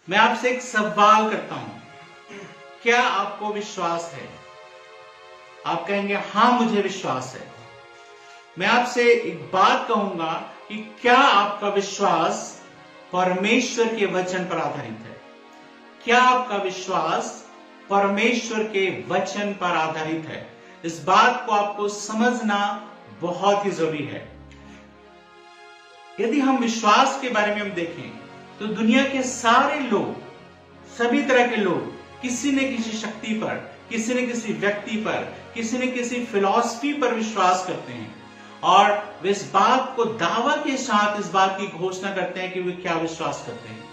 मैं आपसे एक सवाल करता हूं, क्या आपको विश्वास है? आप कहेंगे हां मुझे विश्वास है। मैं आपसे एक बात कहूंगा कि क्या आपका विश्वास परमेश्वर के वचन पर आधारित है? क्या आपका विश्वास परमेश्वर के वचन पर आधारित है? इस बात को आपको समझना बहुत ही जरूरी है। यदि हम विश्वास के बारे में हम देखें तो दुनिया के सारे लोग, सभी तरह के लोग किसी न किसी शक्ति पर, किसी न किसी व्यक्ति पर, किसी न किसी फिलॉसफी पर विश्वास करते हैं और वे इस बात को दावा के साथ इस बात की घोषणा करते हैं कि वे क्या विश्वास करते हैं।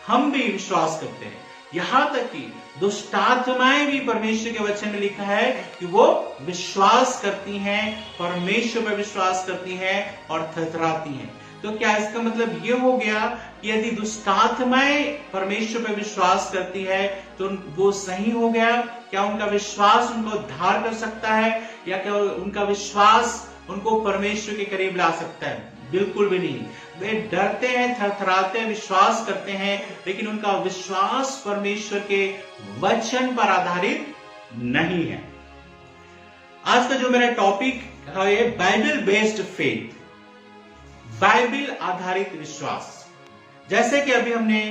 हम भी विश्वास करते हैं, यहां तक कि दुष्ट आत्माएं भी परमेश्वर के वचन में लिखा है कि वो विश्वास करती हैं, परमेश्वर पर विश्वास करती हैं और थरथराती हैं। तो क्या इसका मतलब ये हो गया कि यदि दुष्ट आत्माएं परमेश्वर पर विश्वास करती है तो वो सही हो गया? क्या उनका विश्वास उनको उद्धार कर सकता है या क्या उनका विश्वास उनको परमेश्वर के करीब ला सकता है? बिल्कुल भी नहीं। वे डरते हैं, थरथराते हैं, विश्वास करते हैं, लेकिन उनका विश्वास परमेश्वर के वचन पर आधारित नहीं है। आज का जो मेरा टॉपिक है बाइबल बेस्ड फेथ, बाइबल आधारित विश्वास। जैसे कि अभी हमने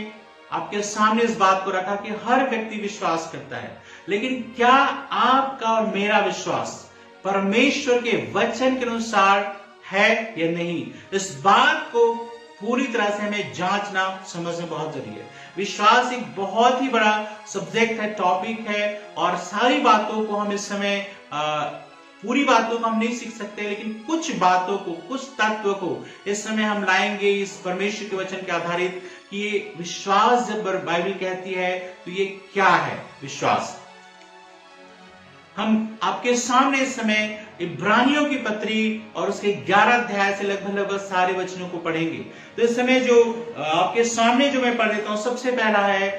आपके सामने इस बात को रखा कि हर व्यक्ति विश्वास करता है, लेकिन क्या आपका और मेरा विश्वास परमेश्वर के वचन के अनुसार है या नहीं? इस बात को पूरी तरह से हमें जांचना, समझना बहुत जरूरी है। विश्वास एक बहुत ही बड़ा सब्जेक्ट है, टॉपिक है, और सारी बातों को हम इस समय पूरी बातों को हम नहीं सीख सकते, लेकिन कुछ बातों को, कुछ तत्व को इस समय हम लाएंगे इस परमेश्वर के वचन के आधारित कि ये विश्वास जब बाइबल कहती है तो ये क्या है विश्वास। हम आपके सामने इस समय इब्रानियों की पत्री और उसके 11 अध्याय से लगभग सारे वचनों को पढ़ेंगे। तो इस समय जो आपके सामने जो मैं पढ़ देता हूं, सबसे पहला है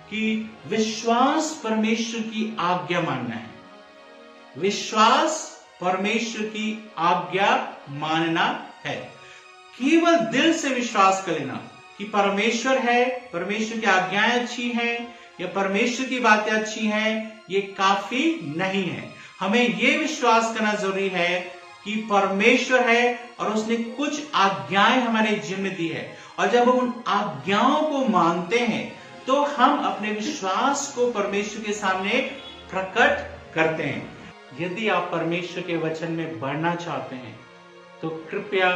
कि विश्वास परमेश्वर की आज्ञा मानना है। विश्वास परमेश्वर की आज्ञा मानना है। केवल दिल से विश्वास कर लेना कि परमेश्वर है, परमेश्वर की आज्ञाएं अच्छी हैं या परमेश्वर की बातें अच्छी हैं, ये काफी नहीं है। हमें ये विश्वास करना जरूरी है कि परमेश्वर है और उसने कुछ आज्ञाएं हमारे जीवन में दी है, और जब हम उन आज्ञाओं को मानते हैं तो हम अपने विश्वास को परमेश्वर के सामने प्रकट करते हैं। यदि आप परमेश्वर के वचन में बढ़ना चाहते हैं तो कृपया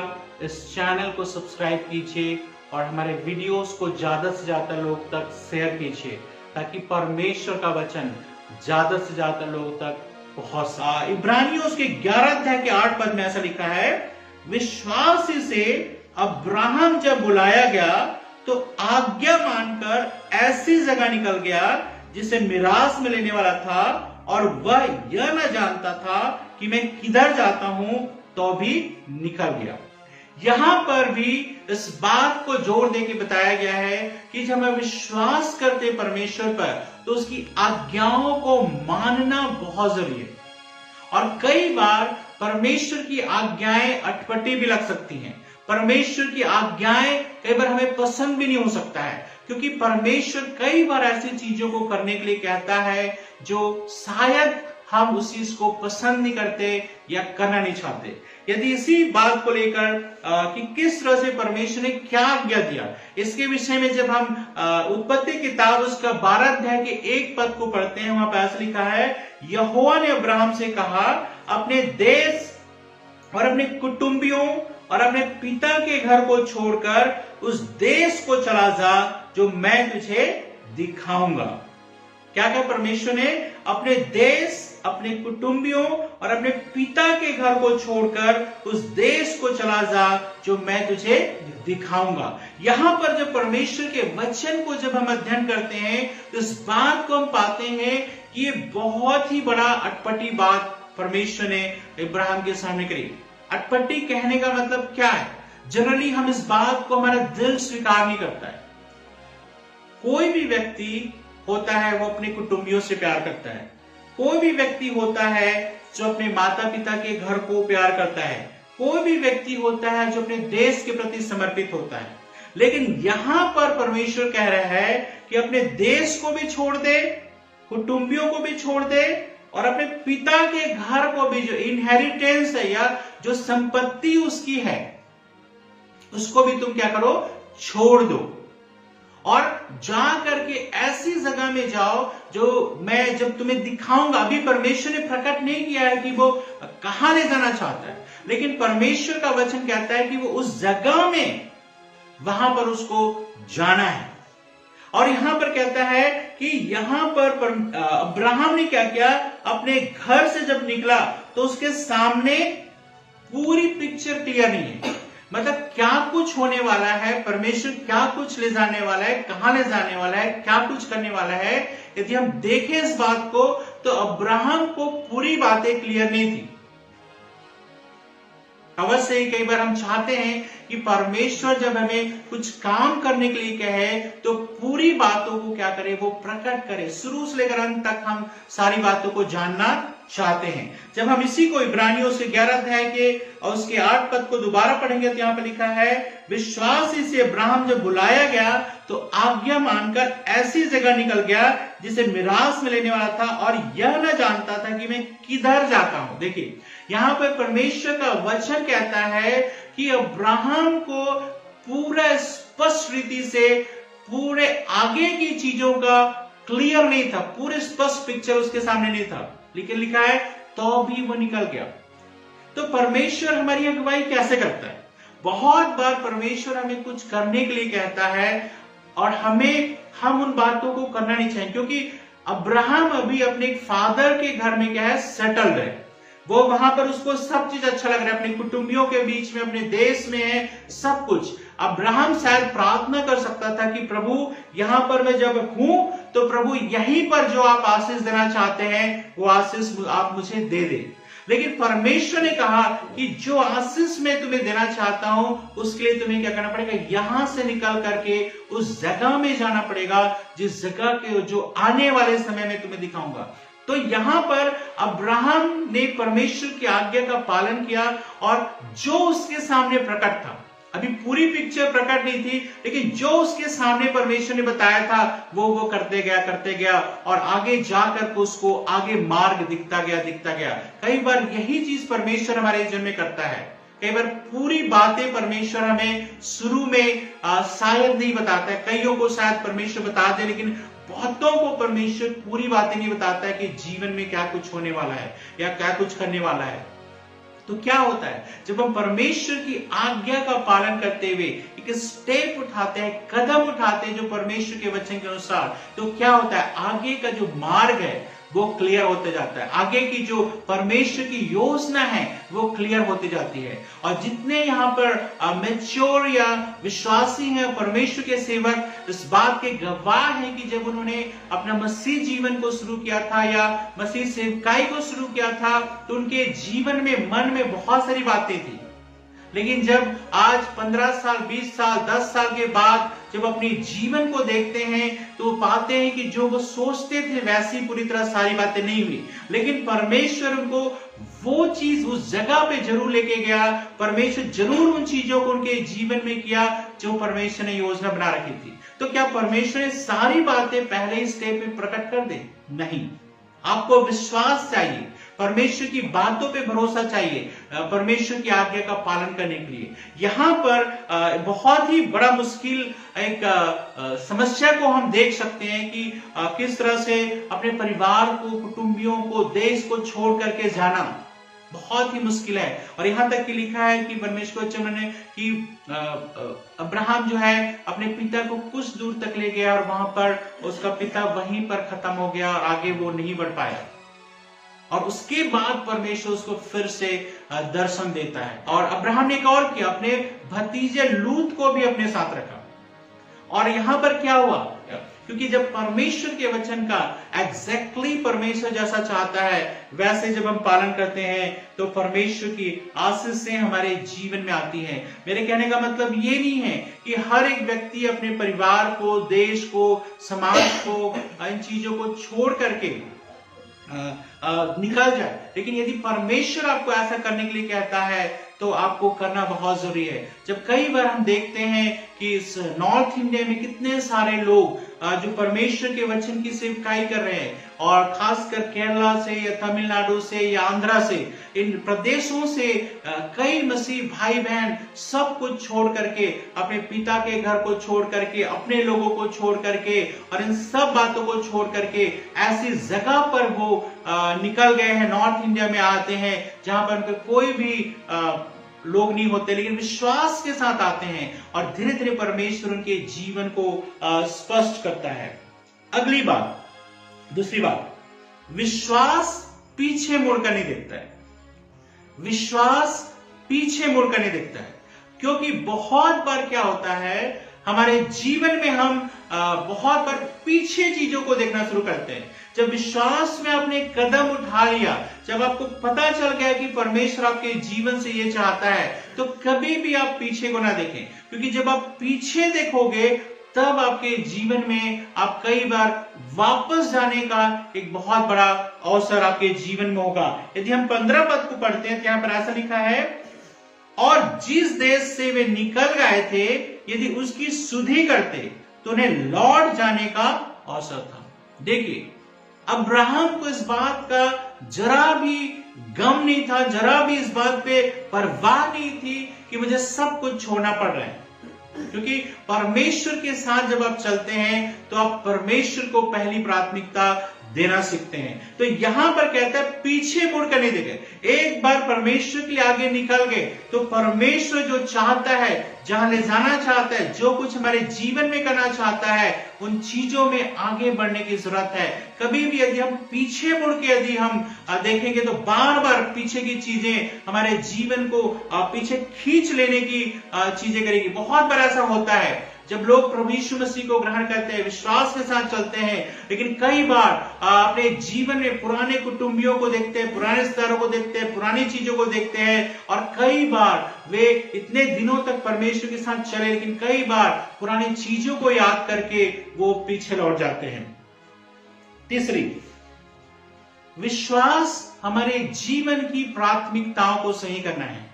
इस चैनल को सब्सक्राइब कीजिए और हमारे वीडियोस को ज्यादा से ज्यादा लोग तक शेयर कीजिए, ताकि परमेश्वर का वचन ज्यादा से ज्यादा लोगों तक पहुंच। इब्रानियों के 11 अध्याय के 8 पद में ऐसा लिखा है, विश्वास से अब्राहम जब बुलाया गया तो आज्ञा मानकर ऐसी जगह निकल गया जिसे मिरास में लेने वाला था, और वह यह न जानता था कि मैं किधर जाता हूं, तो भी निकल गया। यहां पर भी इस बात को जोर देके बताया गया है कि जब हम विश्वास करते परमेश्वर पर तो उसकी आज्ञाओं को मानना बहुत जरूरी है। और कई बार परमेश्वर की आज्ञाएं अटपटी भी लग सकती हैं। परमेश्वर की आज्ञाएं कई बार हमें पसंद भी नहीं हो सकता है, क्योंकि परमेश्वर कई बार ऐसी चीजों को करने के लिए कहता है जो शायद हम उस चीज को पसंद नहीं करते या करना नहीं चाहते। यदि इसी बात को लेकर कि किस तरह से परमेश्वर ने क्या आज्ञा दिया, इसके विषय में जब हम उत्पत्ति किताब उसका 12 अध्याय के 1 पद को पढ़ते हैं, वहां पर ऐसा लिखा है, यहोवा ने अब्राहम से कहा, अपने देश और अपने कुटुंबियों और अपने पिता के घर को छोड़कर उस देश को चला जा जो मैं तुझे दिखाऊंगा। क्या क्या परमेश्वर ने? अपने देश, अपने कुटुंबियों और अपने पिता के घर को छोड़कर उस देश को चला जा जो मैं तुझे दिखाऊंगा। यहां पर जब परमेश्वर के वचन को जब हम अध्ययन करते हैं तो इस बात को हम पाते हैं कि ये बहुत ही बड़ा अटपटी बात परमेश्वर ने इब्राहिम के सामने करी। अटपटी कहने का मतलब क्या है? जनरली हम इस बात को हमारा दिल स्वीकार नहीं करता है। कोई भी व्यक्ति होता है वो अपने कुटुंबियों से प्यार करता है। कोई भी व्यक्ति होता है जो अपने माता पिता के घर को प्यार करता है। कोई भी व्यक्ति होता है जो अपने देश के प्रति समर्पित होता है। लेकिन यहां पर परमेश्वर कह रहा है कि अपने देश को भी छोड़ दे, कुटुंबियों को भी छोड़ दे, और अपने पिता के घर को भी, जो इनहेरिटेंस है या जो संपत्ति उसकी है, उसको भी तुम क्या करो, छोड़ दो, और जा करके ऐसी जगह में जाओ जो मैं जब तुम्हें दिखाऊंगा। अभी परमेश्वर ने प्रकट नहीं किया है कि वो कहां ले जाना चाहता है, लेकिन परमेश्वर का वचन कहता है कि वो उस जगह में, वहां पर उसको जाना है। और यहां पर कहता है कि यहां पर अब्राहम ने क्या किया, अपने घर से जब निकला तो उसके सामने पूरी पिक्चर क्लियर नहीं है, मतलब क्या कुछ होने वाला है, परमेश्वर क्या कुछ ले जाने वाला है, कहां ले जाने वाला है, क्या कुछ करने वाला है। यदि हम देखें इस बात को तो अब्राहम को पूरी बातें क्लियर नहीं थी। अवश्य ही कई बार हम चाहते हैं कि परमेश्वर जब हमें कुछ काम करने के लिए कहे तो पूरी बातों को क्या करे, वो प्रकट करे, शुरू से लेकर अंत तक हम सारी बातों को जानना चाहते हैं। जब हम इसी को इब्रानियों से 11 अध्याय के और उसके 8 पद को दोबारा पढ़ेंगे तो यहाँ पर लिखा है, विश्वास से अब्राहम जब बुलाया गया तो आज्ञा मानकर ऐसी जगह निकल गया जिसे मिरास में लेने वाला था, और यह न जानता था कि मैं किधर जाता हूं। देखिए यहां पर परमेश्वर का वचन कहता है कि अब्राहम को पूरा स्पष्ट रीति से पूरे आगे की चीजों का क्लियर नहीं था, पूरे स्पष्ट पिक्चर उसके सामने नहीं था, लेकिन लिखा है तो भी वो निकल गया। तो परमेश्वर हमारी अगुवाई कैसे करता है? बहुत बार परमेश्वर हमें कुछ करने के लिए कहता है और हम उन बातों को करना नहीं चाहिए, क्योंकि अब्राहम अभी अपने फादर के घर में क्या है, सेटल्ड है। वो वहां पर उसको सब चीज अच्छा लग रहा है, अपने कुटुंबियों के बीच में, अपने देश में है, सब कुछ। अब्राहम शायद प्रार्थना कर सकता था कि प्रभु यहां पर मैं जब हूं तो प्रभु यहीं पर जो आप आशीष देना चाहते हैं वो आशीष आप मुझे दे दे। लेकिन परमेश्वर ने कहा कि जो आशीष मैं तुम्हें देना चाहता हूं उसके लिए तुम्हें क्या करना पड़ेगा, यहां से निकल करके उस जगह में जाना पड़ेगा जिस जगह के जो आने वाले समय में तुम्हें दिखाऊंगा। तो यहां पर अब्राहम ने परमेश्वर की आज्ञा का पालन किया, और जो उसके सामने प्रकट था, अभी पूरी पिक्चर प्रकट नहीं थी, लेकिन जो उसके सामने परमेश्वर ने बताया था वो करते गया, और आगे जाकर उसको आगे मार्ग दिखता गया। कई बार यही चीज परमेश्वर हमारे जीवन में करता है। कई बार पूरी बातें परमेश्वर हमें शुरू में शायद नहीं बताता है, कईयों को शायद परमेश्वर बता दे, लेकिन बहुतों को परमेश्वर पूरी बातें नहीं बताता है कि जीवन में क्या कुछ होने वाला है या क्या कुछ करने वाला है। तो क्या होता है, जब हम परमेश्वर की आज्ञा का पालन करते हुए एक स्टेप उठाते हैं, कदम उठाते हैं जो परमेश्वर के वचन के अनुसार, तो क्या होता है, आगे का जो मार्ग है वो क्लियर होते जाता है, आगे की जो परमेश्वर की योजना है वो क्लियर होती जाती है। और जितने यहाँ पर मैच्योर या विश्वासी हैं, परमेश्वर के सेवक, इस बात के गवाह हैं कि जब उन्होंने अपना मसीह जीवन को शुरू किया था या मसीह सेवकाई को शुरू किया था तो उनके जीवन में, मन में बहुत सारी बातें थी, लेकिन जब आज 15 साल, 20 साल, 10 साल के बाद जब अपने जीवन को देखते हैं तो पाते हैं कि जो वो सोचते थे वैसी पूरी तरह सारी बातें नहीं हुई, लेकिन परमेश्वर उनको वो चीज उस जगह पे जरूर लेके गया। परमेश्वर जरूर उन चीजों को उनके जीवन में किया जो परमेश्वर ने योजना बना रखी थी। तो क्या परमेश्वर ने सारी बातें पहले ही स्टेप में प्रकट कर दे? नहीं, आपको विश्वास चाहिए, परमेश्वर की बातों पे भरोसा चाहिए, परमेश्वर की आज्ञा का पालन करने के लिए। यहां पर बहुत ही बड़ा मुश्किल एक समस्या को हम देख सकते हैं कि किस तरह से अपने परिवार को, कुटुंबियों को, देश को छोड़ करके जाना बहुत ही मुश्किल है। और यहां तक कि लिखा है कि परमेश्वर ने कि अब्राहम जो है अपने पिता को कुछ दूर तक ले गया और वहां पर उसका पिता वहीं पर खत्म हो गया और आगे वो नहीं बढ़ पाया, और उसके बाद परमेश्वर उसको फिर से दर्शन देता है। और अब्राहम ने एक और किया, अपने भतीजे लूत को भी अपने साथ रखा। और यहां पर क्या हुआ, क्योंकि जब परमेश्वर के वचन का एग्जैक्टली परमेश्वर जैसा चाहता है वैसे जब हम पालन करते हैं तो परमेश्वर की आशीषें हमारे जीवन में आती हैं। मेरे कहने का मतलब ये नहीं है कि हर एक व्यक्ति अपने परिवार को, देश को, समाज को, इन चीजों को छोड़ करके निकल जाए, लेकिन यदि परमेश्वर आपको ऐसा करने के लिए कहता है तो आपको करना बहुत जरूरी है। जब कई बार हम देखते हैं कि इस नॉर्थ इंडिया में कितने सारे लोग जो परमेश्वर के वचन की सेवकाई कर रहे हैं, और खासकर केरला से या तमिलनाडु से या आंध्रा से, इन प्रदेशों से कई मसीह भाई बहन सब कुछ छोड़ करके, अपने पिता के घर को छोड़ करके, अपने लोगों को छोड़ करके और इन सब बातों को छोड़ करके ऐसी जगह पर वो निकल गए हैं, नॉर्थ इंडिया में आते हैं जहां पर उनके कोई भी लोग नहीं होते, लेकिन विश्वास के साथ आते हैं और धीरे धीरे परमेश्वर उनके जीवन को स्पष्ट करता है। अगली बात, दूसरी बात, विश्वास पीछे मुड़कर नहीं देखता है। विश्वास पीछे मुड़कर नहीं देखता है, क्योंकि बहुत बार क्या होता है, हमारे जीवन में हम बहुत बार पीछे चीजों को देखना शुरू करते हैं। जब विश्वास में आपने कदम उठा लिया, जब आपको पता चल गया कि परमेश्वर आपके जीवन से ये चाहता है, तो कभी भी आप पीछे को ना देखें, क्योंकि जब आप पीछे देखोगे तब आपके जीवन में आप कई बार वापस जाने का एक बहुत बड़ा अवसर आपके जीवन में होगा। यदि हम 15 पद को पढ़ते हैं तो यहां पर ऐसा लिखा है, और जिस देश से वे निकल गए थे यदि उसकी सुधि करते तो उन्हें लौट जाने का अवसर था। देखिए, अब्राहम को इस बात का जरा भी गम नहीं था, जरा भी इस बात पे परवाह नहीं थी कि मुझे सब कुछ छोड़ना पड़ रहा है, क्योंकि परमेश्वर के साथ जब आप चलते हैं तो आप परमेश्वर को पहली प्राथमिकता देना सीखते हैं। तो यहां पर कहता है पीछे मुड़कर नहीं देखे। एक बार परमेश्वर के आगे निकल गए तो परमेश्वर जो चाहता है, जहां ले जाना चाहता है, जो कुछ हमारे जीवन में करना चाहता है, उन चीजों में आगे बढ़ने की जरूरत है। कभी भी यदि हम पीछे मुड़ के यदि हम देखेंगे तो बार बार पीछे की चीजें हमारे जीवन को पीछे खींच लेने की चीजें करेगी। बहुत बार ऐसा होता है जब लोग प्रभु यीशु मसीह को ग्रहण करते हैं, विश्वास के साथ चलते हैं, लेकिन कई बार अपने जीवन में पुराने कुटुंबियों को देखते हैं, पुराने रिश्तेदारों को देखते हैं, पुरानी चीजों को देखते हैं, और कई बार वे इतने दिनों तक परमेश्वर के साथ चले, लेकिन कई बार पुरानी चीजों को याद करके वो पीछे लौट जाते हैं। तीसरी, विश्वास हमारे जीवन की प्राथमिकताओं को सही करना है।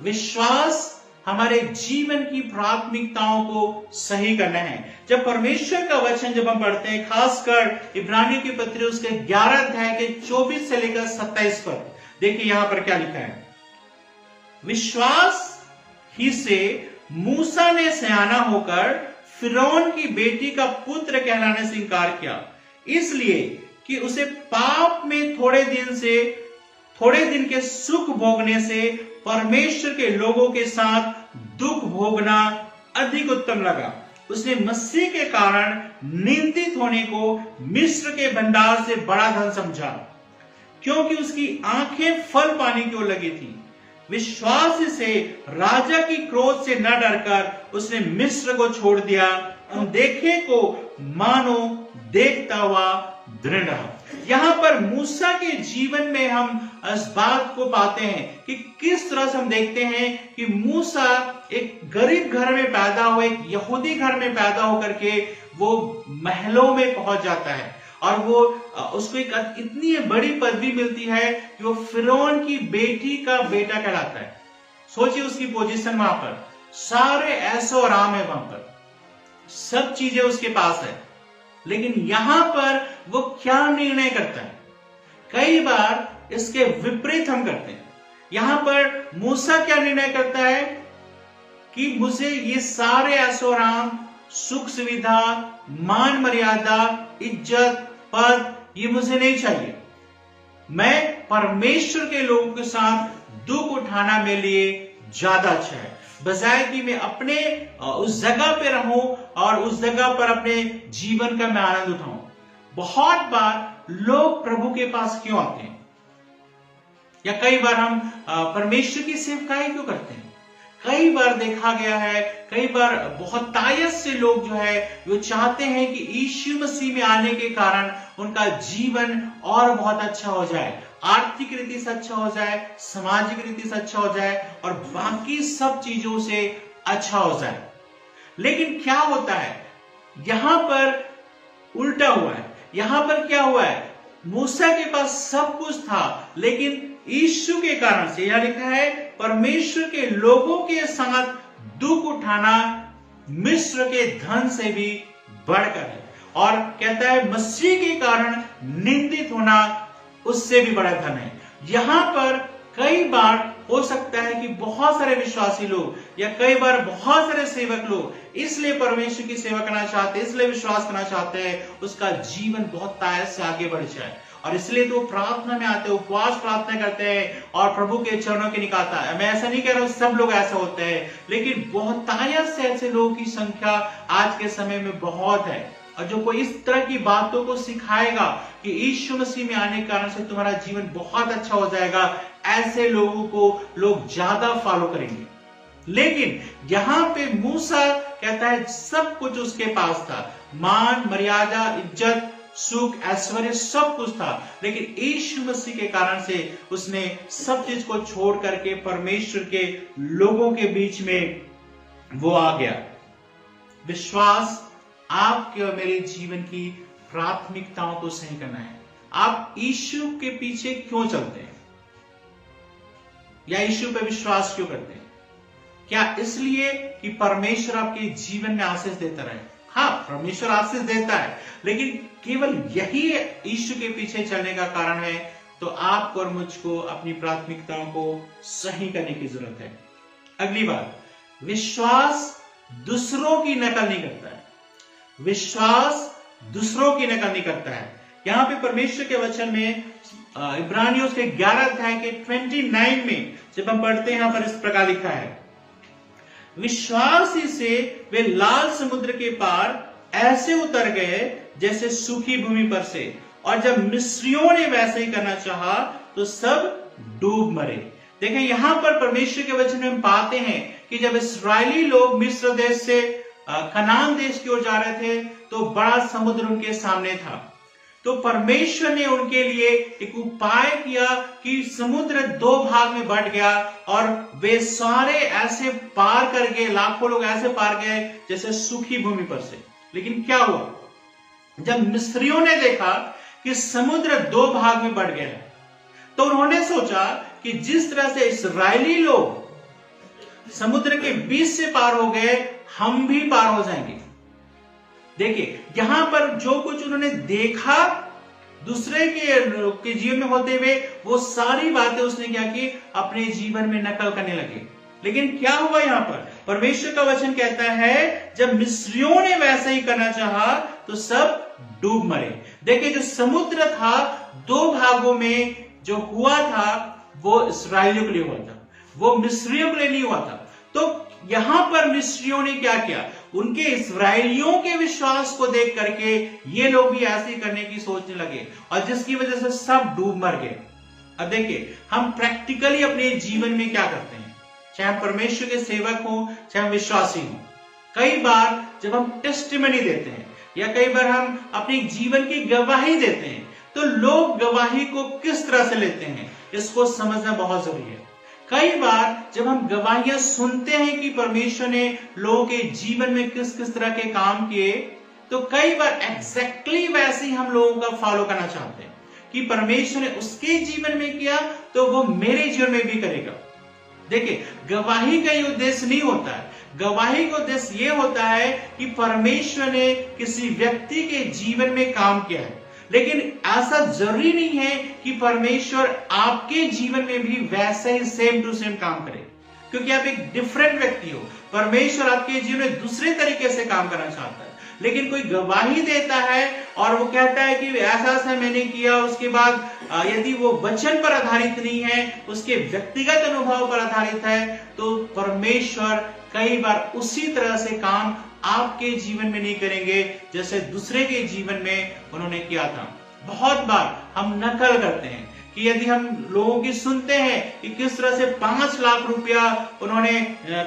विश्वास हमारे जीवन की प्राथमिकताओं को सही करना है। जब परमेश्वर का वचन जब हम पढ़ते हैं, खासकर इब्रानियों की पत्री उसके 11 अध्याय के 24 से लेकर 27 पद, देखिए यहां पर क्या लिखा है। विश्वास ही से मूसा ने सयाना होकर फिरौन की बेटी का पुत्र कहलाने से इनकार किया, इसलिए कि उसे पाप में थोड़े दिन के सुख भोगने से परमेश्वर के लोगों के साथ दुख भोगना अधिक उत्तम लगा। उसने मसीह के कारण निंदित होने को मिस्र के भंडार से बड़ा धन समझा, क्योंकि उसकी आंखें फल पाने की ओर लगी थी। विश्वास से राजा की क्रोध से न डरकर उसने मिस्र को छोड़ दिया, अनदेखे को मानो देखता हुआ दृढ़ रहा। यहां पर मूसा के जीवन में हम इस बात को पाते हैं कि किस तरह से हम देखते हैं कि मूसा एक गरीब घर में पैदा हुए, एक यहूदी घर में पैदा होकर के वो महलों में पहुंच जाता है, और वो उसको एक इतनी बड़ी पदवी मिलती है कि वो फिरौन की बेटी का बेटा कहलाता है। सोचिए उसकी पोजीशन, वहां पर सारे ऐशो आराम है, वहां पर सब चीजें उसके पास है, लेकिन यहां पर वो क्या निर्णय करता है? कई बार इसके विपरीत हम करते हैं। यहां पर मूसा क्या निर्णय करता है कि मुझे ये सारे ऐशोराम, सुख सुविधा, मान मर्यादा, इज्जत, पद, ये मुझे नहीं चाहिए। मैं परमेश्वर के लोगों के साथ दुख उठाना मेरे लिए ज्यादा अच्छा है, बजाय कि मैं अपने उस जगह पे रहूं और उस जगह पर अपने जीवन का मैं आनंद उठाऊं। बहुत बार लोग प्रभु के पास क्यों आते हैं, या कई बार हम परमेश्वर की सेवकाई क्यों करते हैं? कई बार देखा गया है, कई बार बहुत तायत से लोग जो है वो चाहते हैं कि यीशु मसीह में आने के कारण उनका जीवन और बहुत अच्छा हो जाए, आर्थिक रीति से अच्छा हो जाए, सामाजिक रीति से अच्छा हो जाए, और बाकी सब चीजों से अच्छा हो जाए। लेकिन क्या होता है, यहां पर उल्टा हुआ है। यहां पर क्या हुआ है, मूसा के पास सब कुछ था, लेकिन यीशु के कारण से, यह लिखा है, परमेश्वर के लोगों के साथ दुख उठाना मिस्र के धन से भी बढ़कर है। और कहता है मसीह के कारण निंदित होना उससे भी बड़ा धन है। यहां पर कई बार हो सकता है कि बहुत सारे विश्वासी लोग या कई बार बहुत सारे सेवक लोग इसलिए परमेश्वर की सेवा करना चाहते हैं, इसलिए विश्वास करना चाहते हैं, उसका जीवन बहुत तायत से आगे बढ़ जाए, और इसलिए तो प्रार्थना में आते हैं, उपवास प्रार्थना करते हैं और प्रभु के चरणों के निकालता है। मैं ऐसा नहीं कह रहा हूं सब लोग ऐसा होते हैं, लेकिन बहुत तायत से ऐसे लोगों की संख्या आज के समय में बहुत है। और जो कोई इस तरह की बातों को सिखाएगा कि यीशु मसीह में आने के कारण से तुम्हारा जीवन बहुत अच्छा हो जाएगा, ऐसे लोगों को लोग ज्यादा फॉलो करेंगे। लेकिन यहां पे मूसा कहता है सब कुछ उसके पास था, मान, मर्यादा, इज्जत, सुख, ऐश्वर्य सब कुछ था, लेकिन यीशु मसीह के कारण से उसने सब चीज को छोड़ करके परमेश्वर के लोगों के बीच में वो आ गया। विश्वास आपके और मेरे जीवन की प्राथमिकताओं को सही करना है। आप यीशु के पीछे क्यों चलते हैं या यीशु पे विश्वास क्यों करते हैं? क्या इसलिए कि परमेश्वर आपके जीवन में आशीष देता रहे? हाँ, परमेश्वर आशीष देता है, लेकिन केवल यही यीशु के पीछे चलने का कारण है तो आपको और मुझको अपनी प्राथमिकताओं को सही करने की जरूरत है। अगली बात, विश्वास दूसरों की नकल नहीं करता है। विश्वास दूसरों की नकल नहीं करता है। यहां पे परमेश्वर के वचन में इब्रानियों के 11 अध्याय के 29 में जब हम पढ़ते हैं, यहां पर इस प्रकार लिखा है, विश्वास ही से वे लाल समुद्र के पार ऐसे उतर गए जैसे सूखी भूमि पर से, और जब मिस्रियों ने वैसे ही करना चाहा तो सब डूब मरे। देखें, यहां पर परमेश्वर के वचन में हम पाते हैं कि जब इस्राएली लोग मिस्र देश से कनान देश की ओर जा रहे थे तो बड़ा समुद्र उनके सामने था। तो परमेश्वर ने उनके लिए एक उपाय किया कि समुद्र 2 भाग में बंट गया और वे सारे ऐसे पार कर गए, लाखों लोग ऐसे पार गए जैसे सूखी भूमि पर से। लेकिन क्या हुआ, जब मिस्रियों ने देखा कि समुद्र 2 भाग में बंट गया है, तो उन्होंने सोचा कि जिस तरह से इस्राएली लोग समुद्र के बीच से पार हो गए, हम भी पार हो जाएंगे। देखिए, यहां पर जो कुछ उन्होंने देखा दूसरे के जीवन में होते हुए, वो सारी बातें उसने क्या की, अपने जीवन में नकल करने लगे। लेकिन क्या हुआ, यहां पर परमेश्वर का वचन कहता है जब मिस्रियों ने वैसा ही करना चाहा तो सब डूब मरे। देखिए, जो समुद्र था 2 भागों में जो हुआ था वो इस्राएलियों के लिए हुआ था, वो मिस्रियों के लिए नहीं हुआ था। तो यहां पर मिस्रियों ने क्या किया, उनके इस्राएलियों के विश्वास को देख करके ये लोग भी ऐसे करने की सोचने लगे, और जिसकी वजह से सब डूब मर गए। अब देखिए, हम प्रैक्टिकली अपने जीवन में क्या करते हैं, चाहे हम परमेश्वर के सेवक हो चाहे हम विश्वासी हो, कई बार जब हम टेस्टिमनी देते हैं या कई बार हम अपने जीवन की गवाही देते हैं, तो लोग गवाही को किस तरह से लेते हैं इसको समझना बहुत जरूरी है। कई बार जब हम गवाहियां सुनते हैं कि परमेश्वर ने लोगों के जीवन में किस किस तरह के काम किए, तो कई बार एग्जैक्टली वैसे ही हम लोगों का फॉलो करना चाहते हैं कि परमेश्वर ने उसके जीवन में किया तो वो मेरे जीवन में भी करेगा। देखिए, गवाही का ये उद्देश्य नहीं होता है। गवाही का उद्देश्य ये होता है कि परमेश्वर ने किसी व्यक्ति के जीवन में काम किया है, लेकिन ऐसा जरूरी नहीं है कि परमेश्वर आपके जीवन में भी वैसे ही सेम टू सेम काम करे, क्योंकि आप एक डिफरेंट व्यक्ति हो। परमेश्वर आपके जीवन में दूसरे तरीके से काम करना चाहता है। लेकिन कोई गवाही देता है और वो कहता है कि ऐसा ऐसा मैंने किया, उसके बाद यदि वो वचन पर आधारित नहीं है, उसके व्यक्तिगत अनुभव पर आधारित है, तो परमेश्वर कई बार उसी तरह से काम आपके जीवन में नहीं करेंगे जैसे दूसरे के जीवन में उन्होंने किया था। बहुत बार हम नकल करते हैं कि यदि हम लोगों की सुनते हैं कि किस तरह से 5 लाख रुपया उन्होंने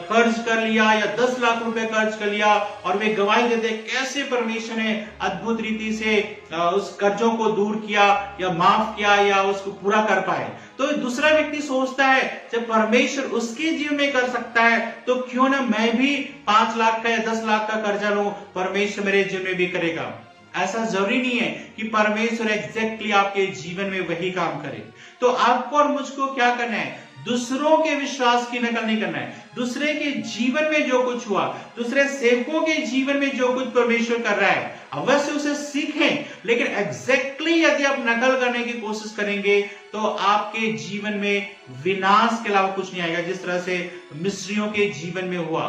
कर्ज कर लिया या 10 लाख रुपया कर्ज कर लिया, और वे गवाही देते कैसे परमेश्वर ने अद्भुत रीति से उस कर्जों को दूर किया या माफ किया या उसको पूरा कर पाए, तो दूसरा व्यक्ति सोचता है जब परमेश्वर उसके जीवन में कर सकता है तो क्यों ना मैं भी 5 लाख का या 10 लाख का कर्जा लूं, परमेश्वर मेरे जीवन में भी करेगा। ऐसा जरूरी नहीं है कि परमेश्वर एग्जैक्टली आपके जीवन में वही काम करे। तो आपको और मुझको क्या करना है, दूसरों के विश्वास की नकल नहीं करना है। दूसरे के जीवन में जो कुछ हुआ, दूसरे सेवकों के जीवन में जो कुछ परमेश्वर कर रहा है, अवश्य उसे सीखें, लेकिन एग्जैक्टली यदि आप नकल करने की कोशिश करेंगे तो आपके जीवन में विनाश के अलावा कुछ नहीं आएगा, जिस तरह से मिस्रियों के जीवन में हुआ।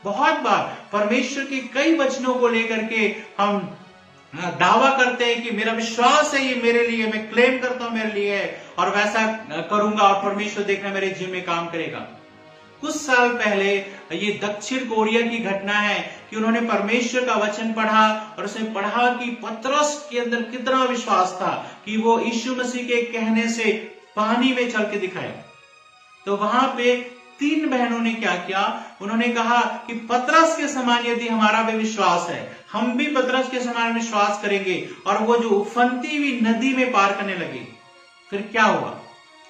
बहुत बार परमेश्वर के कई वचनों को लेकर के हम दावा करते हैं कि मेरा विश्वास है, ये मेरे लिए, मैं क्लेम करता हूं मेरे लिए है और वैसा करूंगा और परमेश्वर देखना मेरे जीवन में काम करेगा। कुछ साल पहले ये दक्षिण कोरिया की घटना है कि उन्होंने परमेश्वर का वचन पढ़ा और उसमें पढ़ा कि पतरस के अंदर कितना विश्वास था कि वो यीशु मसीह के कहने से पानी में चल के दिखाया। तो वहां पे 3 बहनों ने क्या किया, उन्होंने कहा कि पतरस के समान यदि हमारा भी विश्वास है, हम भी पतरस के समान विश्वास करेंगे, और वो जो उफनती हुई नदी में पार करने लगे। फिर क्या हुआ,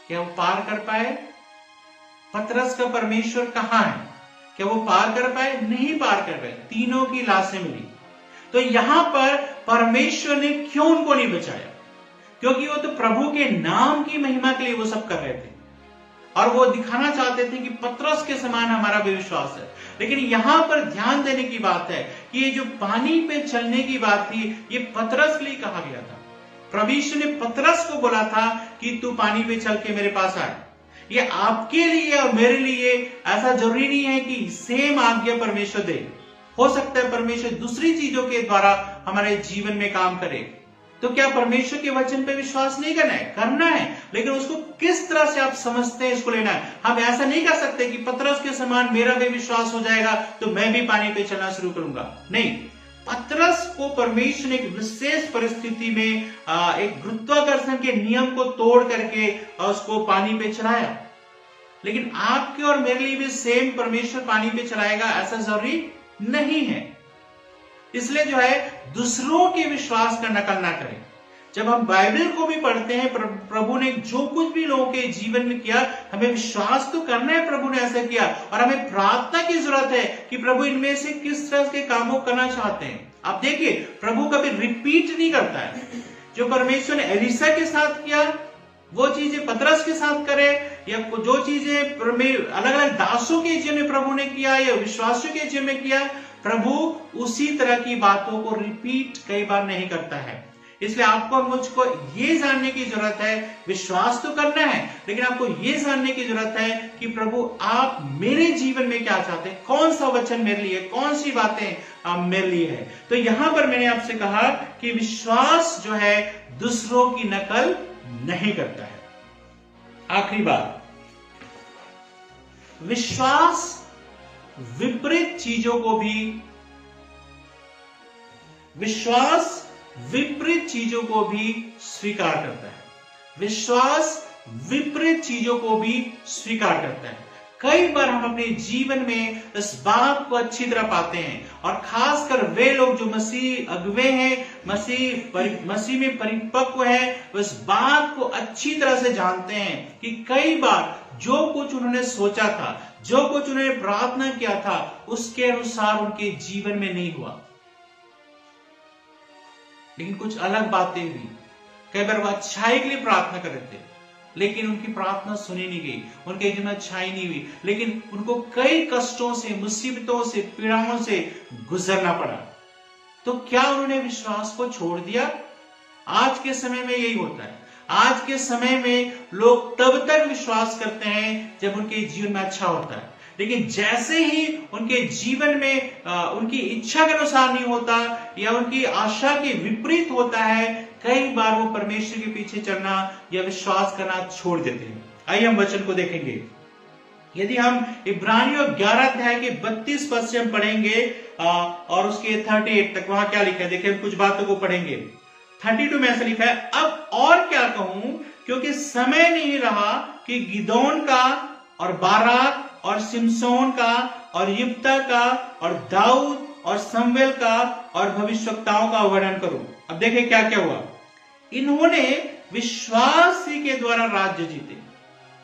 क्या वो पार कर पाए? पतरस का परमेश्वर कहां है? क्या वो पार कर पाए? नहीं पार कर पाए, तीनों की लाशें मिली। तो यहां पर परमेश्वर ने क्यों उनको नहीं बचाया? क्योंकि वो तो प्रभु के नाम की महिमा के लिए वो सब कर रहे थे और वो दिखाना चाहते थे कि पतरस के समान हमारा भी विश्वास है। लेकिन यहां पर ध्यान देने की बात है कि ये जो पानी पे चलने की बात थी, ये पतरस के लिए कहा गया था। प्रभु यीशु ने पतरस को बोला था कि तू पानी पे चल के मेरे पास आए। ये आपके लिए और मेरे लिए ऐसा जरूरी नहीं है कि सेम आज्ञा परमेश्वर दे। हो सकता है परमेश्वर दूसरी चीजों के द्वारा हमारे जीवन में काम करे। तो क्या परमेश्वर के वचन पे विश्वास नहीं करना है? करना है, लेकिन उसको किस तरह से आप समझते हैं इसको लेना है। हम ऐसा नहीं कर सकते कि पतरस के समान मेरा भी विश्वास हो जाएगा तो मैं भी पानी पे चलना शुरू करूंगा। नहीं, पतरस को परमेश्वर ने एक विशेष परिस्थिति में एक गुरुत्वाकर्षण के नियम को तोड़ करके उसको पानी पे चलाया। लेकिन आपके और मेरे लिए भी सेम परमेश्वर पानी पे चलाएगा ऐसा जरूरी नहीं है। इसलिए जो है दूसरों के विश्वास का नकल ना करें। जब हम बाइबल को भी पढ़ते हैं, प्रभु ने जो कुछ भी लोगों के जीवन में किया, हमें विश्वास तो करना है प्रभु ने ऐसा किया, और हमें प्रार्थना की जरूरत है कि प्रभु इनमें से किस तरह के कामों करना चाहते हैं। आप देखिए, प्रभु कभी रिपीट नहीं करता है। जो परमेश्वर ने एलिसा के साथ किया वो चीजें पतरस के साथ करे, या जो चीजें अलग अलग दासों के जीवन में प्रभु ने किया या विश्वासियों के जीवन में किया, प्रभु उसी तरह की बातों को रिपीट कई बार नहीं करता है। इसलिए आपको और मुझको ये जानने की जरूरत है, विश्वास तो करना है, लेकिन आपको ये जानने की जरूरत है कि प्रभु आप मेरे जीवन में क्या चाहते हैं, कौन सा वचन मेरे लिए, कौन सी बातें मेरे लिए है। तो यहां पर मैंने आपसे कहा कि विश्वास जो है दूसरों की नकल नहीं करता है। आखिरी बात, विश्वास विपरीत चीजों को भी स्वीकार करता है। विश्वास विपरीत चीजों को भी स्वीकार करता है। कई बार हम अपने जीवन में इस बात को अच्छी तरह पाते हैं, और खासकर वे लोग जो मसीह अगुवे हैं, मसीह में परिपक्व हैं, इस बात को अच्छी तरह से जानते हैं कि कई बार जो कुछ उन्होंने सोचा था, जो कुछ उन्होंने प्रार्थना किया था, उसके अनुसार उनके जीवन में नहीं हुआ, लेकिन कुछ अलग बातें हुई। कई बार वो अच्छाई के लिए प्रार्थना कर रहे थे, लेकिन उनकी प्रार्थना सुनी नहीं गई, उनके जीवन में अच्छाई नहीं हुई, लेकिन उनको कई कष्टों से, मुसीबतों से, पीड़ाओं से गुजरना पड़ा। तो क्या उन्होंने विश्वास को छोड़ दिया? आज के समय में यही होता है। आज के समय में लोग तब तक विश्वास करते हैं जब उनके जीवन में अच्छा होता है, लेकिन जैसे ही उनके जीवन में उनकी इच्छा के अनुसार नहीं होता या उनकी आशा के विपरीत होता है, कई बार वो परमेश्वर के पीछे चलना या विश्वास करना छोड़ देते हैं। आइए हम वचन को देखेंगे। यदि हम इब्रानियों 11 अध्याय के 32 पद से हम पढ़ेंगे और उसके 38 तक, वहां क्या लिखा है देखिए, कुछ बातों को पढ़ेंगे। 32 में ऐसा लिखा है, अब और क्या कहूं, क्योंकि समय नहीं रहा कि गिदोन का और बाराक और सिमसोन का और यिप्ता का और दाऊद और शमूएल का और भविष्यवक्ताओं का वर्णन करूं। अब देखिए क्या क्या हुआ। इन्होंने विश्वास ही के द्वारा राज्य जीते।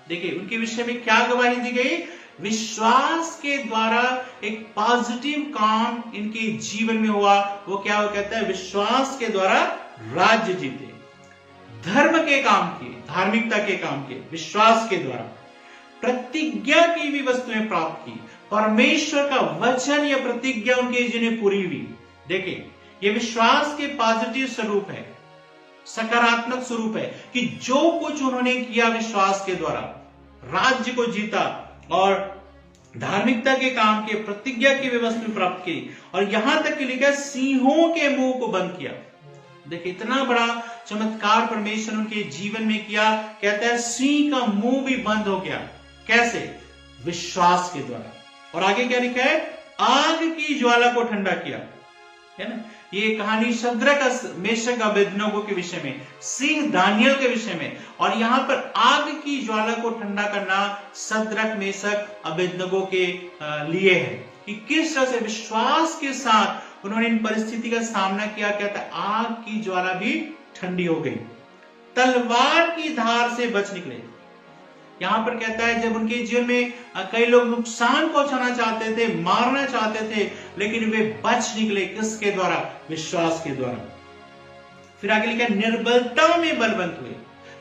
देखिए उनके विषय में क्या गवाही दी गई, विश्वास के द्वारा एक पॉजिटिव काम इनके जीवन में हुआ। वो क्या वो कहता है, विश्वास के द्वारा राज्य जीते, धर्म के काम किए, धार्मिकता के काम किए विश्वास के द्वारा। प्रतिज्ञा की भी वस्तुएं प्राप्त की। परमेश्वर का वचन या प्रतिज्ञा उनके जिन्हें पूरी हुई। देखिए, ये विश्वास के पॉजिटिव स्वरूप है, सकारात्मक स्वरूप है कि जो कुछ उन्होंने किया विश्वास के द्वारा, राज्य को जीता और धार्मिकता के काम किए, प्रतिज्ञा की व्यवस्था प्राप्त की, और यहां तक कि लिखा सिंहों के मुंह को बंद किया। देखिए, इतना बड़ा चमत्कार परमेश्वर उनके जीवन में किया। कहता है सिंह का मुंह भी बंद हो गया। कैसे? विश्वास के द्वारा। और आगे क्या लिखा है? आग की ज्वाला को ठंडा किया, है ना। ये कहानी शद्रक मेशक अबेदनगो के विषय में, सिंह दानियल के विषय में, और यहां पर आग की ज्वाला को ठंडा करना शद्रक मेशक अबेदनगो के लिए है कि किस तरह से विश्वास के साथ उन्होंने इन परिस्थिति का सामना किया। कहता है आग की ज्वाला भी ठंडी हो गई, तलवार की धार से बच निकले। यहां पर कहता है जब उनके जीवन में कई लोग नुकसान पहुंचाना चाहते थे, मारना चाहते थे, लेकिन वे बच निकले। किसके द्वारा? विश्वास के द्वारा। फिर आगे लिखा निर्बलता में बलवंत हुए।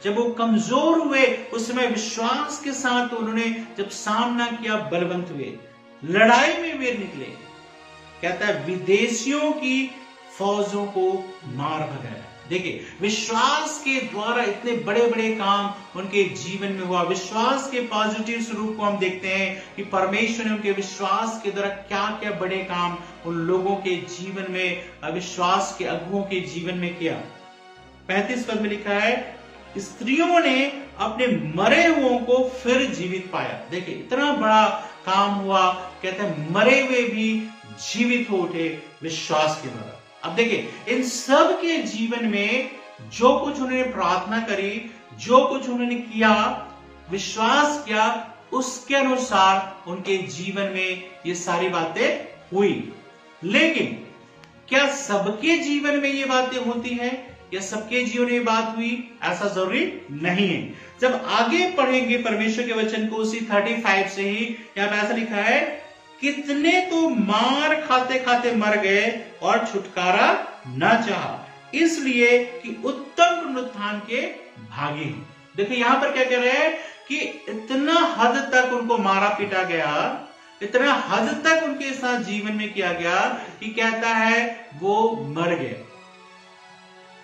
जब वो कमजोर हुए उस समय विश्वास के साथ उन्होंने जब सामना किया, बलवंत हुए, लड़ाई में वे निकले। कहता है विदेशियों की फौजों को मार भगाया। देखिए, विश्वास के द्वारा इतने बड़े बड़े काम उनके जीवन में हुआ। विश्वास के पॉजिटिव स्वरूप को हम देखते हैं कि परमेश्वर ने उनके विश्वास के द्वारा क्या क्या बड़े काम उन लोगों के जीवन में, विश्वास के अगुओं के जीवन में किया। 35 पद में लिखा है स्त्रियों ने अपने मरे हुओं को फिर जीवित पाया। देखिए, इतना बड़ा काम हुआ। कहते हैं मरे हुए भी जीवित हो उठे विश्वास के द्वारा। अब देखिए, इन सब के जीवन में जो कुछ उन्होंने प्रार्थना करी, जो कुछ उन्होंने किया, विश्वास किया, उसके अनुसार उनके जीवन में ये सारी बातें हुई। लेकिन क्या सबके जीवन में ये बातें होती हैं या सबके जीवन में ये बात हुई? ऐसा जरूरी नहीं है। जब आगे पढ़ेंगे परमेश्वर के वचन को, उसी 35 से ही यहां पर ऐसा लिखा है कितने तो मार खाते खाते मर गए और छुटकारा न चाहा, इसलिए कि उत्तम पुनरुत्थान के भागी हैं। देखिए, यहां पर क्या कह रहे हैं कि इतना हद तक उनको मारा पीटा गया, इतना हद तक उनके साथ जीवन में किया गया कि कहता है वो मर गए।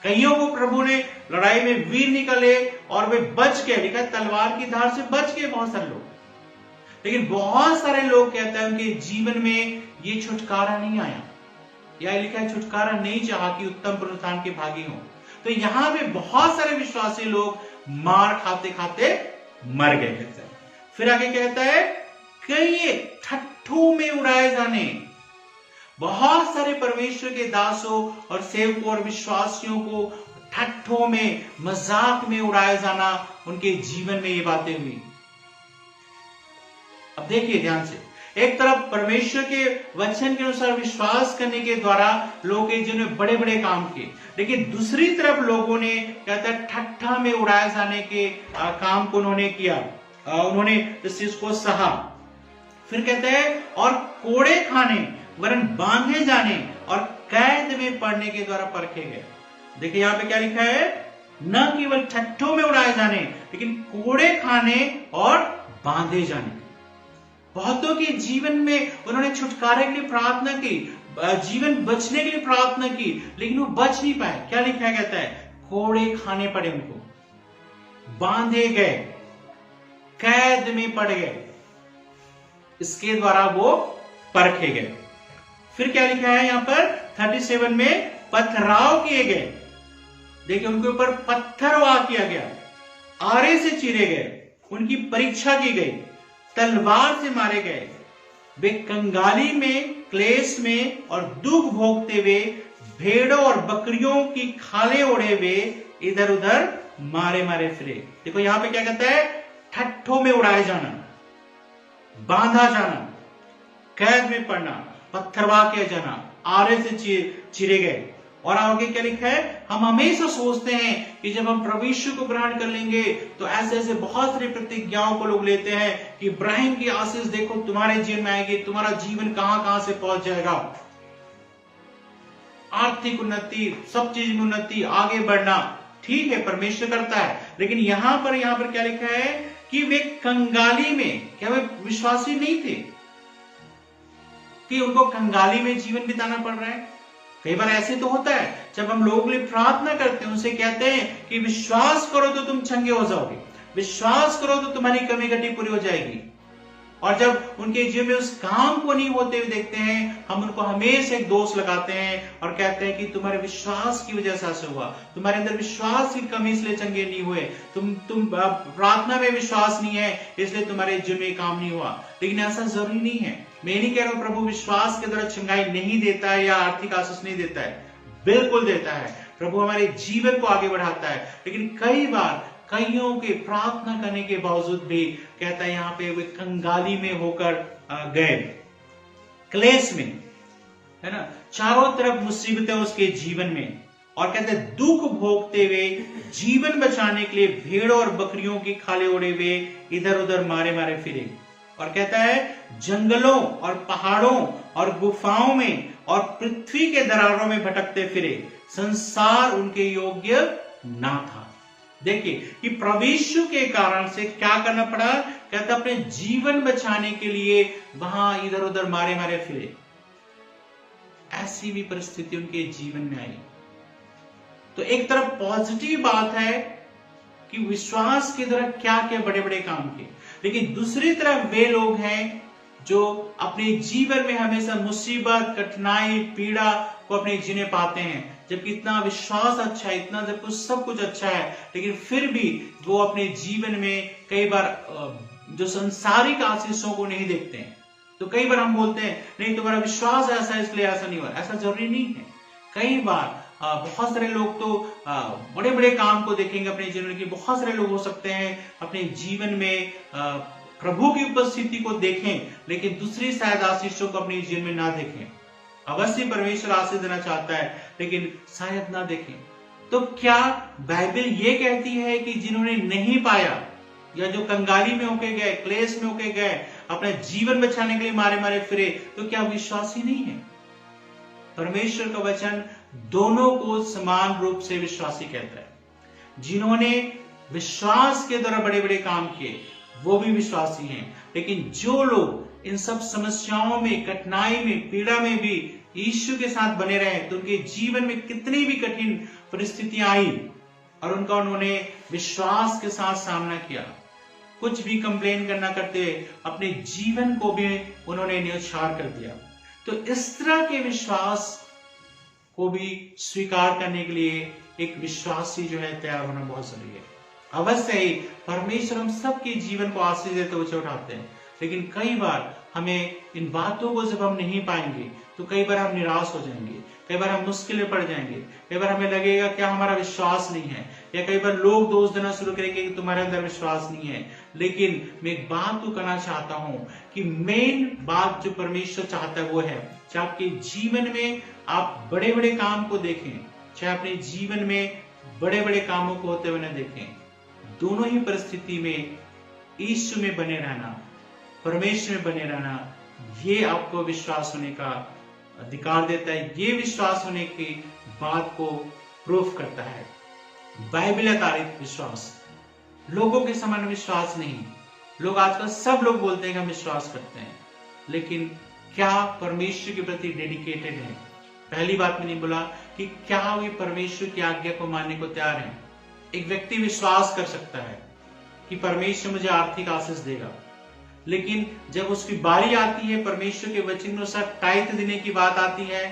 कईयों को प्रभु ने लड़ाई में वीर निकले और वे बच गए। लिखा तलवार की धार से बच गए बहुत सारे लोग, लेकिन बहुत सारे लोग कहते हैं उनके जीवन में ये छुटकारा नहीं आया, या लिखा है छुटकारा नहीं चाहा कि उत्तम पुनरुत्थान के भागी हो। तो यहां पे बहुत सारे विश्वासी लोग मार खाते खाते मर गए। कहते हैं फिर आगे कहता है कई ठट्ठों में उड़ाए जाने। बहुत सारे परमेश्वर के दासों और सेवकों और विश्वासियों को ठट्ठों में, मजाक में उड़ाया जाना, उनके जीवन में ये बातें हुई। अब देखिए ध्यान से, एक तरफ परमेश्वर के वचन के अनुसार विश्वास करने के द्वारा लोग जिन्होंने बड़े बड़े काम किए, लेकिन दूसरी तरफ लोगों ने कहता है ठट्ठा में उड़ाए जाने के काम को उन्होंने किया, उन्होंने इस चीज को सहा। फिर कहते हैं और कोड़े खाने वरन बांधे जाने और कैद में पड़ने के द्वारा परखे गए। देखिए यहां पे क्या लिखा है, न केवल ठट्ठों में उड़ाए जाने, लेकिन कोड़े खाने और बांधे जाने। बहुतों के जीवन में उन्होंने छुटकारे के लिए प्रार्थना की, जीवन बचने के लिए प्रार्थना की, लेकिन वो बच नहीं पाए। क्या लिखा है, कहता है कोड़े खाने पड़े, उनको बांधे गए, कैद में पड़ गए, इसके द्वारा वो परखे गए। फिर क्या लिखा है यहां पर 37 में, पथराव किए गए। देखिए उनके ऊपर पत्थरवाह किया गया, आरे से चीरे गए, उनकी परीक्षा की गई, तलवार से मारे गए, वे कंगाली में, क्लेश में और दुख भोगते हुए भेड़ों और बकरियों की खाले ओढ़े हुए इधर उधर मारे मारे फिरे। देखो यहां पे क्या कहता है, ठट्ठों में उड़ाए जाना, बांधा जाना, कैद में पड़ना, पत्थरवाह किया जाना, आरे से चीरे गए। और आगे क्या लिखा है, हम हमेशा सोचते हैं कि जब हम प्रभु यीशु को ग्रहण कर लेंगे तो ऐसे ऐसे बहुत सारी प्रतिज्ञाओं को लोग लेते हैं कि इब्राहिम की आशीष देखो तुम्हारे जीवन में आएगी, तुम्हारा जीवन कहां कहां से पहुंच जाएगा, आर्थिक उन्नति, सब चीज में उन्नति, आगे बढ़ना। ठीक है, परमेश्वर करता है, लेकिन यहां पर क्या लिखा है कि वे कंगाली में, क्या वे विश्वासी नहीं थे कि उनको कंगाली में जीवन बिताना पड़ रहा है? कई बार ऐसे तो होता है, जब हम लोगों के लिए प्रार्थना करते हैं, उनसे कहते हैं कि विश्वास करो तो तुम चंगे हो जाओगे, विश्वास करो तो तुम्हारी कमी घटी पूरी हो जाएगी। और जब उनके जीवन में उस काम को नहीं होते हुए देखते हैं, हम उनको हमेशा एक दोष लगाते हैं और कहते हैं कि तुम्हारे विश्वास की वजह से ऐसा हुआ, तुम्हारे अंदर विश्वास की कमी इसलिए चंगे नहीं हुए, तुम प्रार्थना में विश्वास नहीं है इसलिए तुम्हारे जीवन में काम नहीं हुआ। लेकिन ऐसा जरूरी नहीं है। मैं नहीं कह रहा हूं प्रभु विश्वास के द्वारा चंगाई नहीं देता है या आर्थिक आशीष नहीं देता है, बिल्कुल देता है। प्रभु हमारे जीवन को आगे बढ़ाता है। लेकिन कई बार कईयों के प्रार्थना करने के बावजूद भी कहता है यहाँ पे वे कंगाली में होकर गए, क्लेश में, है ना, चारों तरफ मुसीबतें उसके जीवन में, और कहते हैं दुख भोगते हुए जीवन बचाने के लिए भेड़ों और बकरियों की खाले ओढ़े हुए इधर उधर मारे मारे फिरे। और कहता है जंगलों और पहाड़ों और गुफाओं में और पृथ्वी के दरारों में भटकते फिरे, संसार उनके योग्य ना था। देखिए कि प्रभु यीशु के कारण से क्या करना पड़ा, कहता अपने जीवन बचाने के लिए वहां इधर उधर मारे मारे फिरे। ऐसी भी परिस्थिति उनके जीवन में आई। तो एक तरफ पॉजिटिव बात है कि विश्वास के द्वारा क्या क्या बड़े बड़े काम किए, लेकिन दूसरी तरफ वे लोग हैं जो अपने जीवन में हमेशा मुसीबत, कठिनाई, पीड़ा को अपने जीने पाते हैं, जबकि इतना विश्वास अच्छा है, इतना जब कुछ सब कुछ अच्छा है, लेकिन फिर भी वो अपने जीवन में कई बार जो संसारिक आशीषों को नहीं देखते हैं। तो कई बार हम बोलते हैं नहीं तुम्हारा विश्वास ऐसा है इसलिए ऐसा नहीं हुआ, ऐसा जरूरी नहीं है। कई बार बहुत सारे लोग तो बड़े बड़े काम को देखेंगे अपने जीवन की, बहुत सारे लोग हो सकते हैं अपने जीवन में प्रभु की उपस्थिति को देखें, लेकिन दूसरी शायद आशीषों को अपने जीवन में ना देखें। अवश्य परमेश्वर आशीष देना चाहता है, लेकिन शायद ना देखें। तो क्या बाइबल ये कहती है कि जिन्होंने नहीं पाया या जो कंगाली में होके गए, क्लेश में होके गए, अपना जीवन बचाने के लिए मारे मारे फिरे, तो क्या विश्वासी नहीं है? परमेश्वर का वचन दोनों को समान रूप से विश्वासी कहता है। जिन्होंने विश्वास के द्वारा बड़े बड़े काम किए वो भी विश्वासी हैं, लेकिन जो लोग इन सब समस्याओं में, कठिनाई में, पीड़ा में भी यीशु के साथ बने रहे, तो उनके जीवन में कितनी भी कठिन परिस्थितियां आई और उन्होंने विश्वास के साथ सामना किया, कुछ भी कंप्लेन करना करते अपने जीवन को भी उन्होंने न्यौछावर कर दिया। तो इस तरह के विश्वास को भी स्वीकार करने के लिए एक विश्वासी जो है तैयार होना बहुत जरूरी है। अवश्य ही परमेश्वर हम सबके जीवन को आशीष देते हुए उठाते हैं, लेकिन कई बार हमें इन बातों को जब हम नहीं पाएंगे तो कई बार हम निराश हो जाएंगे, कई बार हम मुश्किलें पड़ जाएंगे, कई बार हमें लगेगा क्या हमारा विश्वास नहीं है, या कई बार लोग दोष देना शुरू करेंगे कि तुम्हारे अंदर विश्वास नहीं है। लेकिन मैं एक बात तो कहना चाहता हूं कि मेन बात जो परमेश्वर चाहता है वो है, चाहे आपके जीवन में आप बड़े बड़े काम को देखें, चाहे अपने जीवन में बड़े बड़े कामों को होते हुए न देखें, दोनों ही परिस्थिति में यीशु में बने रहना, परमेश्वर में बने रहना, ये आपको विश्वास होने का अधिकार देता है। ये विश्वास होने की बात को प्रूफ करता है। बाइबल आधारित विश्वास, लोगों के समान विश्वास नहीं। लोग आजकल सब लोग बोलते हैं कि हम विश्वास करते हैं, लेकिन क्या परमेश्वर के प्रति डेडिकेटेड है? पहली बात मैंने बोला कि क्या वे परमेश्वर की आज्ञा को मानने को तैयार हैं। एक व्यक्ति विश्वास कर सकता है कि परमेश्वर मुझे आर्थिक आशीष देगा, लेकिन जब उसकी बारी आती है, परमेश्वर के वचन के अनुसार टाइथ देने की बात आती है,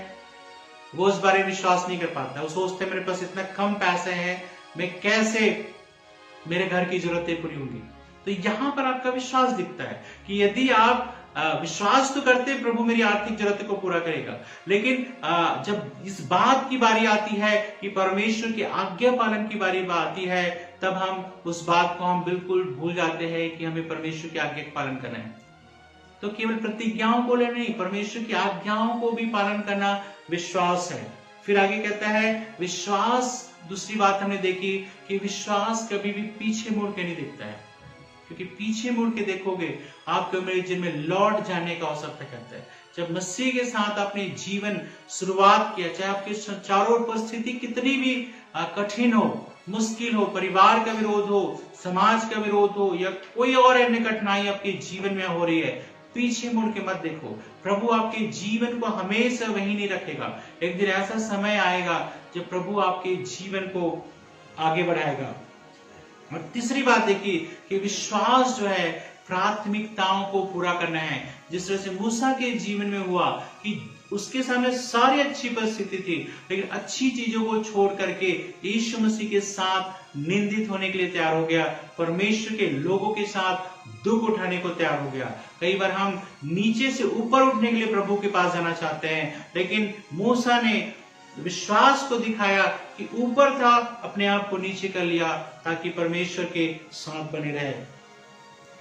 वो उस बारे में विश्वास नहीं कर पाता। वो सोचते मेरे पास इतना कम पैसे हैं, मैं कैसे मेरे घर की जरूरतें पूरी होंगी। तो यहां पर आपका विश्वास दिखता है कि यदि आप विश्वास तो करते प्रभु मेरी आर्थिक जरूरतों को पूरा करेगा, लेकिन जब इस बात की बारी आती है कि परमेश्वर की आज्ञा पालन की बारी आती है, तब हम उस बात को हम बिल्कुल भूल जाते हैं कि हमें परमेश्वर की आज्ञा का पालन करना है। तो केवल प्रतिज्ञाओं को लेना नहीं, परमेश्वर की आज्ञाओं को भी पालन करना विश्वास है। फिर आगे कहता है विश्वास, दूसरी बात हमने देखी कि विश्वास कभी भी पीछे मुड़ के नहीं देखता है, क्योंकि पीछे मुड़ के देखोगे आपके मेरे जीवन में लौट जाने का आवश्यकता करता है। जब मसीह के साथ अपने जीवन शुरुआत किया, चाहे आपके चारों परिस्थिति कितनी भी कठिन हो, मुश्किल हो, परिवार का विरोध हो, समाज का विरोध हो, या कोई और अन्य कठिनाई आपके जीवन में हो रही है, पीछे मुड़ के मत देखो। प्रभु आपके जीवन को हमेशा वहीं नहीं रखेगा। एक दिन ऐसा समय आएगा जब प्रभु आपके जीवन को आगे बढ़ाएगा। और तीसरी बात देखिए कि विश्वास जो है प्राथमिकताओं को पूरा करना है। जिस तरह से मूसा के जीवन में हुआ कि उसके सामने सारी अच्छी परिस्थिति थी, लेकिन अच्छी चीजों को छोड़ करके यीशु मसीह के साथ निंदित होने के लिए तैयार हो गया, परमेश्वर के लोगों के साथ दुख उठाने को तैयार हो गया। कई बार हम नीचे से ऊपर उठने के लिए प्रभु के पास जाना चाहते हैं, लेकिन मूसा ने विश्वास को दिखाया कि ऊपर था, अपने आप को नीचे कर लिया ताकि परमेश्वर के साथ बने रहे।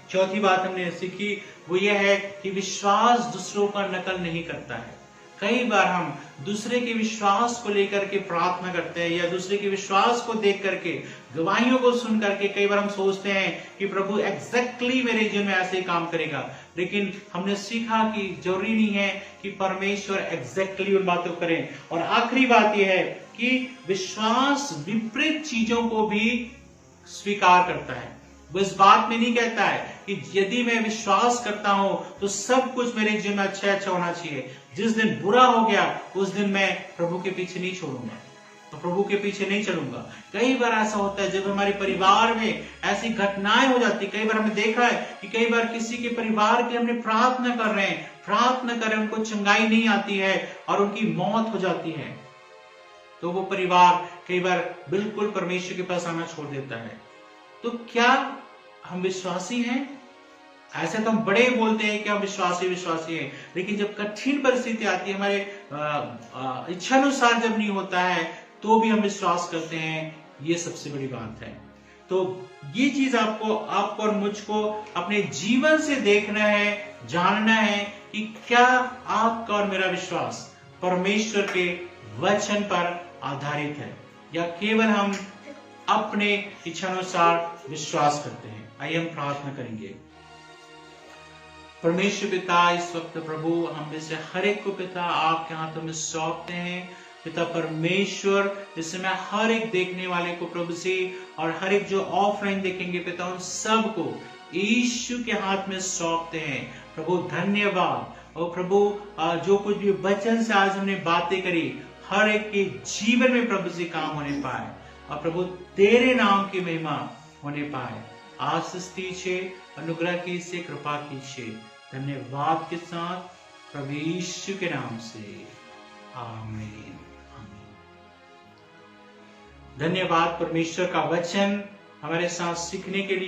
चौथी बात हमने सीखी वो यह है कि विश्वास दूसरों का नकल नहीं करता है। कई बार हम दूसरे के विश्वास को लेकर के प्रार्थना करते हैं, या दूसरे के विश्वास को देख करके, गवाहियों को सुन करके कई बार हम सोचते हैं कि प्रभु एग्जैक्टली मेरे जीवन में ऐसे ही काम करेगा। लेकिन हमने सीखा कि जरूरी नहीं है कि परमेश्वर एग्जैक्टली उन बातों को करें। और आखिरी बात यह है कि विश्वास विपरीत चीजों को भी स्वीकार करता है। वो इस बात में नहीं कहता है कि यदि मैं विश्वास करता हूं तो सब कुछ मेरे जीवन में अच्छा अच्छा होना चाहिए, जिस दिन बुरा हो गया उस दिन मैं प्रभु के पीछे नहीं छोड़ूंगा, तो प्रभु के पीछे नहीं चलूंगा। कई बार ऐसा होता है जब हमारे परिवार में ऐसी घटनाएं हो जाती, कई बार हमने देखा है कि कई बार किसी के परिवार के हमने प्रार्थना कर रहे हैं, उनको चंगाई नहीं आती है और उनकी मौत हो जाती है, तो वो परिवार कई बार बिल्कुल परमेश्वर के पास आना छोड़ देता है। तो क्या हम विश्वासी हैं? ऐसे तो हम बड़े बोलते हैं कि हम विश्वासी हैं, लेकिन जब कठिन परिस्थिति आती है, हमारे इच्छानुसार जब नहीं होता है, तो भी हम विश्वास करते हैं। ये सबसे बड़ी बात है। तो ये चीज आपको और मुझको अपने जीवन से देखना है, जानना है कि क्या आपका और मेरा विश्वास परमेश्वर के वचन पर आधारित है, या केवल हम अपने इच्छानुसार विश्वास करते हैं। आइए हम प्रार्थना करेंगे। परमेश्वर पिता, इस वक्त प्रभु हम में से हर एक को पिता आपके हाथों में सौंपते हैं। पिता परमेश्वर, इस समय हर एक देखने वाले को प्रभु से, और हर एक जो ऑफलाइन देखेंगे पिता, उन सब को यीशु के हाथ में सौंपते हैं। प्रभु धन्यवाद। और प्रभु जो कुछ भी वचन से आज हमने बातें करी, हर एक के जीवन में प्रभु से काम होने पाए, और प्रभु तेरे नाम की महिमा होने पाए। आशीष दीजिए, अनुग्रह कीजिए, कृपा कीजिए। धन्यवाद के साथ प्रभु यीशु के नाम से, आमीन। धन्यवाद। परमेश्वर का वचन हमारे साथ सीखने के लिए